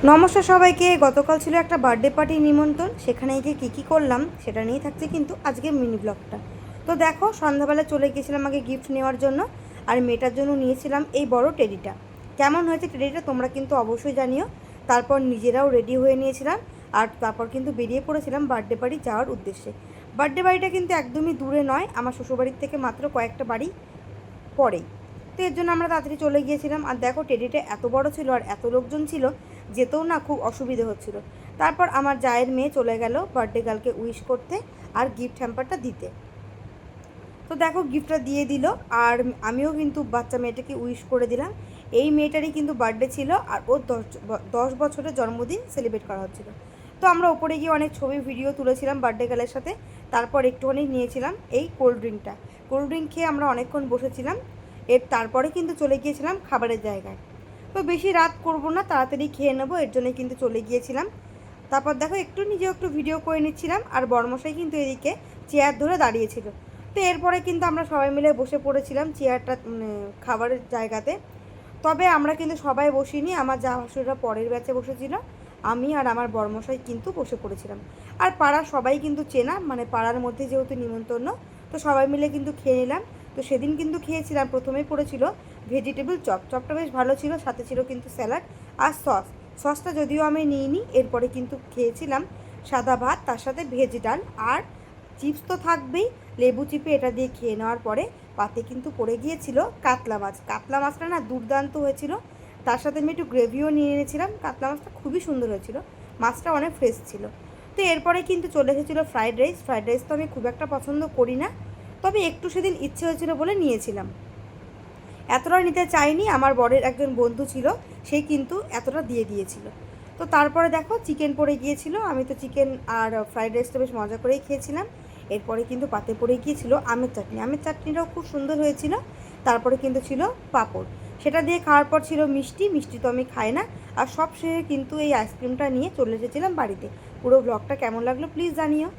নমস্কার সবাইকে। গতকাল ছিল একটা বার্থডে পার্টির নিমন্ত্রণ, সেখানে গিয়ে কী করলাম সেটা নিয়ে থাকছে কিন্তু আজকে মিনি ব্লগটা। তো দেখো, সন্ধ্যাবেলা চলে গিয়েছিলাম আগে গিফট নেওয়ার জন্য, আর মেয়েটার জন্য নিয়েছিলাম এই বড় টেডিটা। কেমন হয়েছে টেডিটা তোমরা কিন্তু অবশ্যই জানিও। তারপর নিজেরাও রেডি হয়ে নিয়েছিলাম, আর তারপর কিন্তু বেরিয়ে পড়েছিলাম বার্থডে বাড়ি যাওয়ার উদ্দেশ্যে। বার্থডে বাড়িটা কিন্তু একদমই দূরে নয়, আমার শ্বশুরবাড়ির থেকে মাত্র কয়েকটা বাড়ি পরেই। তো এর জন্য আমরা তাড়াতাড়ি চলে গিয়েছিলাম। আর দেখো, টেডিটা এত বড় ছিল আর এত লোকজন ছিল, যেতেও না খুব অসুবিধে হচ্ছিল। তারপর আমার জায়ের মেয়ে চলে গেল বার্থডে গার্লকে উইশ করতে আর গিফট হ্যাম্পারটা দিতে। তো দেখো, গিফটটা দিয়ে দিল, আর আমিও কিন্তু বাচ্চা মেয়েটাকে উইশ করে দিলাম। এই মেয়েটারই কিন্তু বার্থডে ছিল, আর ওর 10 বছরের জন্মদিন সেলিব্রেট করা হচ্ছিল। তো আমরা ওপরে গিয়ে অনেক ছবি ভিডিও তুলেছিলাম বার্থডে গার্লের সাথে। তারপর একটুখানি নিয়েছিলাম এই কোল্ড ড্রিঙ্কটা। কোল্ড ড্রিঙ্ক খেয়ে আমরা অনেকক্ষণ বসেছিলাম। তারপরে কিন্তু চলে গিয়েছিলাম খাবারের জায়গায়। তো বেশি রাত করব না, তাড়াতাড়ি খেয়ে নেবো, এর জন্যই কিন্তু চলে গিয়েছিলাম। তারপর দেখো, নিজেও একটু ভিডিও করে নিচ্ছিলাম, আর বড়মশাই কিন্তু এদিকে চেয়ার ধরে দাঁড়িয়েছিল। তো এরপরে কিন্তু আমরা সবাই মিলে বসে পড়েছিলাম চেয়ারটা, খাবারের জায়গাতে। তবে আমরা কিন্তু সবাই বসিনি, আমার যা ভাসুররা পরের ব্যাচে বসেছিল, আমি আর আমার বড়মশাই কিন্তু বসে পড়েছিলাম। আর পাড়ার সবাই কিন্তু চেনা, পাড়ার মধ্যে যেহেতু নিমন্ত্রণ, তো সবাই মিলে কিন্তু খেয়ে নিলাম। তো সেদিন কিন্তু খেয়েছিলাম, প্রথমেই পড়েছিল ভেজিটেবল চপ। চপটা বেশ ভালো ছিল, সাথে ছিল কিন্তু স্যালাড আর সসটা যদিও আমি নিইনি। এরপরে কিন্তু খেয়েছিলাম সাদা ভাত, তার সাথে ভেজ ডাল, আর চিপস তো থাকবেই। লেবু চিপে এটা দিয়ে খেয়ে নেওয়ার পরে পাতে কিন্তু পড়ে গিয়েছিল কাতলা মাছ। কাতলা মাছটা না দুর্দান্ত হয়েছিল। তার সাথে আমি একটু গ্রেভিও নিয়ে এনেছিলাম। কাতলা মাছটা খুবই সুন্দর হয়েছিল, মাছটা অনেক ফ্রেশ ছিল। তো এরপরে কিন্তু চলে এসেছিলো ফ্রাইড রাইস। ফ্রাইড রাইস তো আমি খুব একটা পছন্দ করি না, তবে একটু সেদিন ইচ্ছে হয়েছিল বলে নিয়েছিলাম। এতটা নিতে চাইনি, আমার বরের একজন বন্ধু ছিল, সে কিন্তু এতটা দিয়ে দিয়েছিল। তো তারপরে দেখো, চিকেন পড়ে গিয়েছিল। আমি তো চিকেন আর ফ্রাইড রাইসটা বেশ মজা করেই খেয়েছিলাম। এরপরে কিন্তু পাতে পড়ে গিয়েছিল আমের চাটনি। আমের চাটনিটাও খুব সুন্দর হয়েছিল। তারপরে কিন্তু ছিল পাঁপড়। সেটা দিয়ে খাওয়ার পর ছিল মিষ্টি। মিষ্টি তো আমি খাই না। আর সব শেষে কিন্তু এই আইসক্রিমটা নিয়ে চলে এসেছিলাম বাড়িতে। পুরো ব্লগটা কেমন লাগলো প্লিজ জানিও।